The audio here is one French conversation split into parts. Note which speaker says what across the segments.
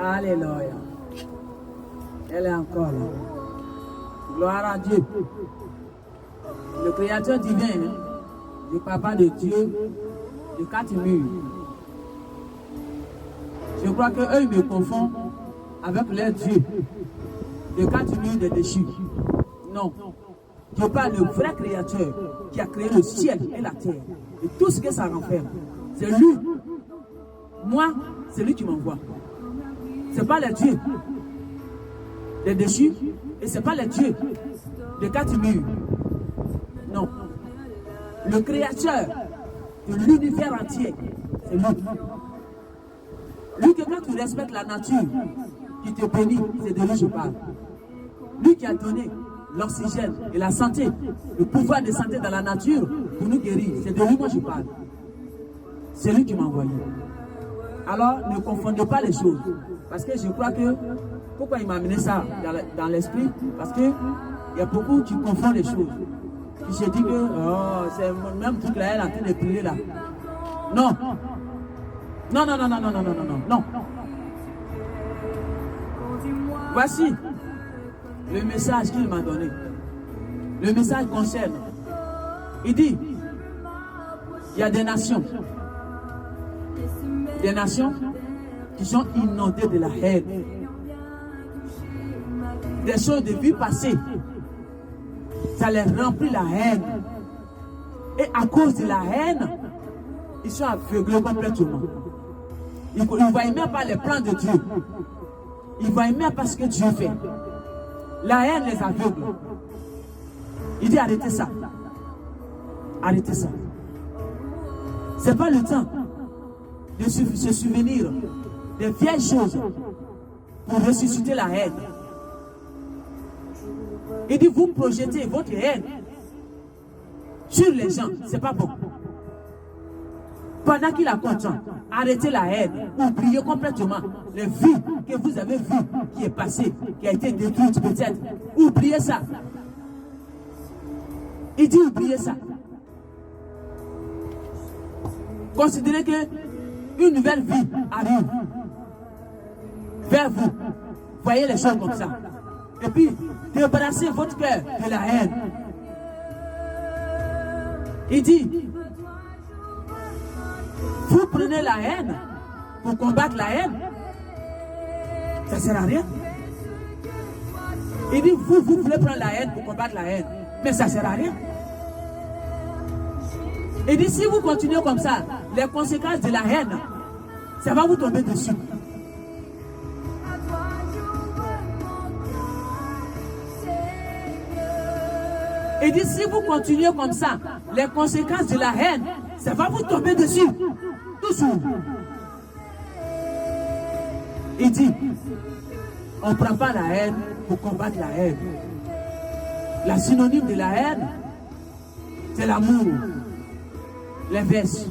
Speaker 1: Alléluia. Elle est encore là. Gloire à Dieu. Le Créateur divin, le Papa de Dieu, de quatre murs. Je crois qu'eux, ils me confondent avec leur Dieu, de quatre murs de déchus. Non. Je parle du vrai Créateur qui a créé le ciel et la terre et tout ce que ça renferme. C'est lui. Moi, c'est lui qui m'envoie. Ce n'est pas le Dieu des déchus et ce n'est pas le Dieu des quatre murs. Non. Le Créateur de l'univers entier, c'est lui. Lui que quand tu respectes la nature, qui te bénit, c'est de lui que je parle. Lui qui a donné l'oxygène et la santé, le pouvoir de santé dans la nature pour nous guérir, c'est de lui que je parle. C'est lui qui m'a envoyé. Alors ne confondez pas les choses. Parce que je crois que, pourquoi il m'a amené ça dans l'esprit? Parce qu'il y a beaucoup qui confondent les choses. Puis j'ai dit que, oh, c'est le même truc là, elle est en train de prier là. Non. Non, non, non, non, non, non, non, non, non. Voici le message qu'il m'a donné. Le message concerne. Il dit, il y a des nations qui sont inondées de la haine. Des choses de vie passée. Ça les remplit la haine. Et à cause de la haine, ils sont aveuglés complètement. Ils ne voient même pas les plans de Dieu. Ils ne voient même pas ce que Dieu fait. La haine les aveugle. Il dit arrêtez ça. Arrêtez ça. Ce n'est pas le temps de se souvenir des vieilles choses pour ressusciter la haine. Il dit vous projetez votre haine sur les gens. Ce n'est pas bon. Pendant qu'il a content, arrêtez la haine, oubliez complètement les vies que vous avez vues, qui est passée, qui a été détruite peut-être. Oubliez ça. Il dit oubliez ça. Considérez que une nouvelle vie arrive vers vous. Voyez les choses comme ça. Et puis, débarrassez votre cœur de la haine. Il dit, vous prenez la haine pour combattre la haine. Ça ne sert à rien. Il dit, vous voulez prendre la haine pour combattre la haine. Mais ça ne sert à rien. Il dit, si vous continuez comme ça, les conséquences de la haine, ça va vous tomber dessus. Il dit, si vous continuez comme ça, les conséquences de la haine, ça va vous tomber dessus. Toujours. Il dit, on ne prend pas la haine pour combattre la haine. La synonyme de la haine, c'est l'amour. L'inverse.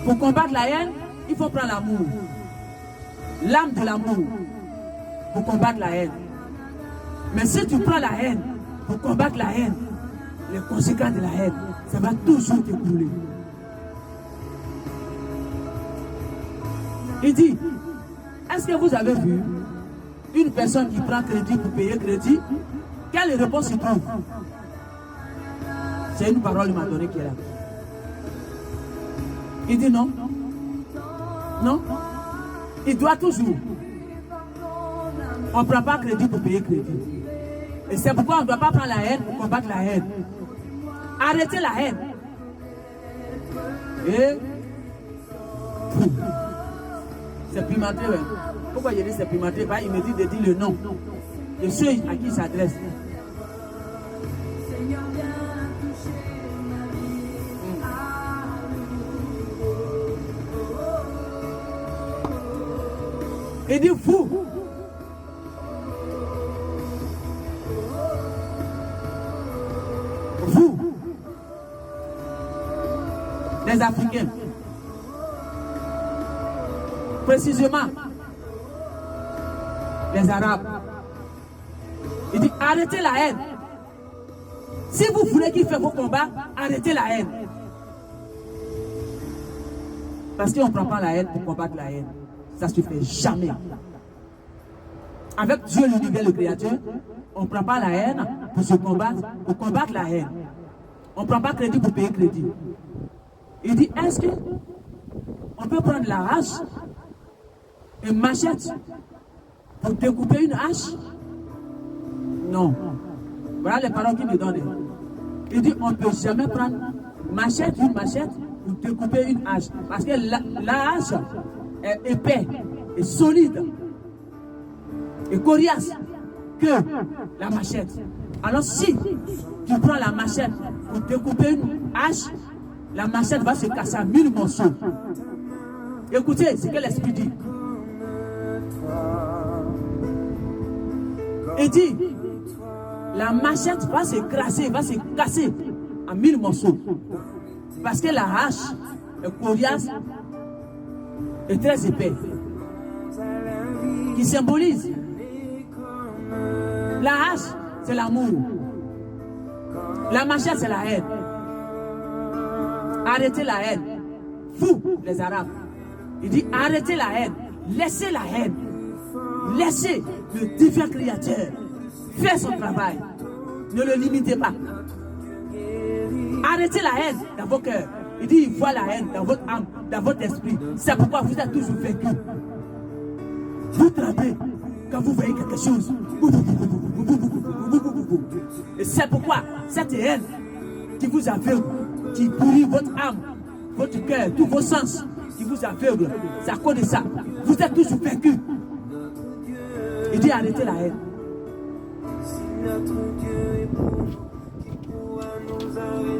Speaker 1: Pour combattre la haine, il faut prendre l'amour. L'âme de l'amour pour combattre la haine. Mais si tu prends la haine pour combattre la haine, les conséquences de la haine, ça va toujours t'écouler. Il dit, est-ce que vous avez vu une personne qui prend crédit pour payer crédit? Quelle réponse il trouve? C'est une parole qu'il m'a donnée qui est là. Il dit non. Non. Il doit toujours. On ne prend pas crédit pour payer crédit. Et c'est pourquoi on ne doit pas prendre la haine pour combattre la haine. Arrêtez la haine. Et c'est pimenté. Ouais. Pourquoi je dis c'est pimenté? Il me dit de dire le nom de ceux à qui il s'adresse. Il dit vous. Vous, les Africains, précisément les Arabes, il dit arrêtez la haine. Si vous voulez qu'il fasse vos combats, arrêtez la haine. Parce qu'on ne prend pas la haine pour combattre la haine. Ça ne se fait jamais. Avec Dieu, l'univers, le Créateur, on ne prend pas la haine pour se combattre, pour combattre la haine. On ne prend pas crédit pour payer crédit. Il dit, est-ce qu'on peut prendre la hache, une machette, pour découper une hache? Non. Voilà les paroles qu'il me donne. Il dit, on ne peut jamais prendre une machette pour découper une hache. Parce que la hache est épais et solide et coriace que la machette. Alors si tu prends la machette pour découper une hache, la machette va se casser en 1000 morceaux. Écoutez ce que l'Esprit dit. Il dit, la machette va s'écraser, va se casser en 1000 morceaux. Parce que la hache est coriace et très épais. Qui symbolise la hache, c'est l'amour. La machette, c'est la haine. Arrêtez la haine. Vous, les Arabes. Il dit, arrêtez la haine. Laissez la haine. Laissez le divin créateur faire son travail. Ne le limitez pas. Arrêtez la haine dans vos cœurs. Il dit, il voit la haine dans votre âme, dans votre esprit. C'est pourquoi vous êtes toujours vaincu. Vous tremblez quand vous voyez quelque chose. Et c'est pourquoi cette haine qui vous aveugle, qui pourrit votre âme, votre cœur, tous vos sens, qui vous aveugle, c'est à cause de ça. Vous êtes toujours vaincu. Il dit, arrêtez la haine.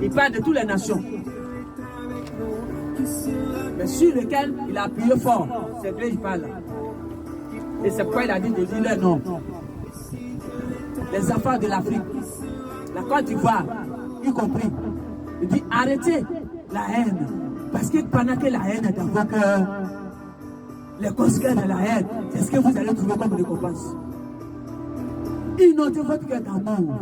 Speaker 1: Il parle de toutes les nations. Mais sur lequel il a appuyé fort, c'est vrai, il parle. Et c'est pourquoi il a dit de dire leur nom. Les enfants de l'Afrique, la Côte d'Ivoire, y compris. Il dit arrêtez la haine. Parce que pendant que la haine est dans vos cœurs, les conséquences de la haine, c'est ce que vous allez trouver comme récompense. Inondez votre cœur d'amour.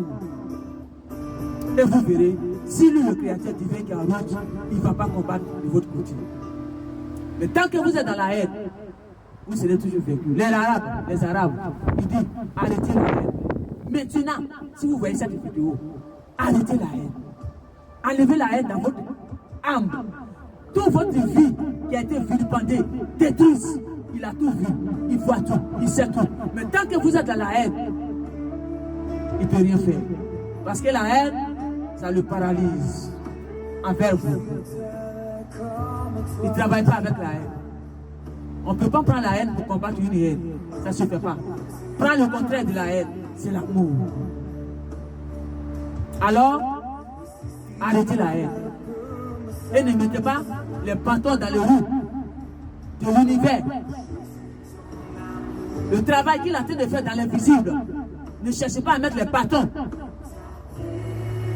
Speaker 1: Et vous verrez, si lui, le créateur divin qui est en route, il ne va pas combattre de votre côté. Mais tant que vous êtes dans la haine, vous serez toujours vaincu. Les Arabes, ils disent arrêtez la haine. Maintenant, si vous voyez cette vidéo, arrêtez la haine. Enlevez la haine dans votre âme. Toute votre vie qui a été vilipendée, détruite. Il a tout vu, il voit tout, il sait tout. Mais tant que vous êtes dans la haine, il ne peut rien faire. Parce que la haine, ça le paralyse envers vous. Il ne travaille pas avec la haine. On ne peut pas prendre la haine pour combattre une haine. Ça ne se fait pas. Prends le contraire de la haine, c'est l'amour. Alors, arrêtez la haine. Et ne mettez pas les bâtons dans les roues de l'univers. Le travail qu'il est en train de faire dans l'invisible, ne cherchez pas à mettre les bâtons.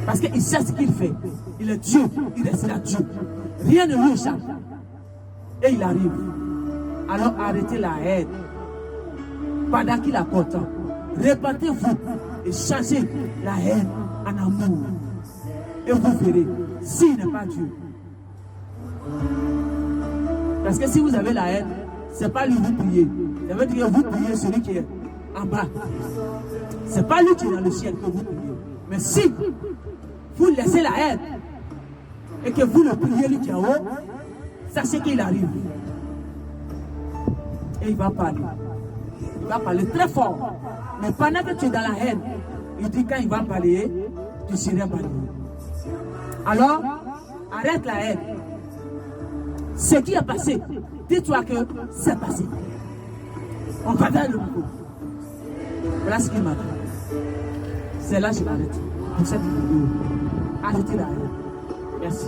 Speaker 1: Parce qu'il sait ce qu'il fait. Il est Dieu, il restera Dieu. Rien ne lui échappe. Et il arrive. Alors arrêtez la haine. Pendant qu'il a content. Répandez-vous et changez la haine en amour. Et vous verrez, s'il n'est pas Dieu. Parce que si vous avez la haine, ce n'est pas lui vous priez. Ça veut dire que vous priez celui qui est en bas. Ce n'est pas lui qui est dans le ciel que vous priez. Mais si vous laissez la haine et que vous le priez lui qui est en haut, sachez qu'il arrive. Et il va parler. Il va parler très fort. Mais pendant que tu es dans la haine, il dit quand il va parler, tu seras balayé. Alors, arrête la haine. Ce qui est passé, dis-toi que c'est passé. On va vers le micro. Voilà ce qu'il m'a dit. C'est là que je m'arrête pour cette vidéo. Arrêtez la haine. Merci.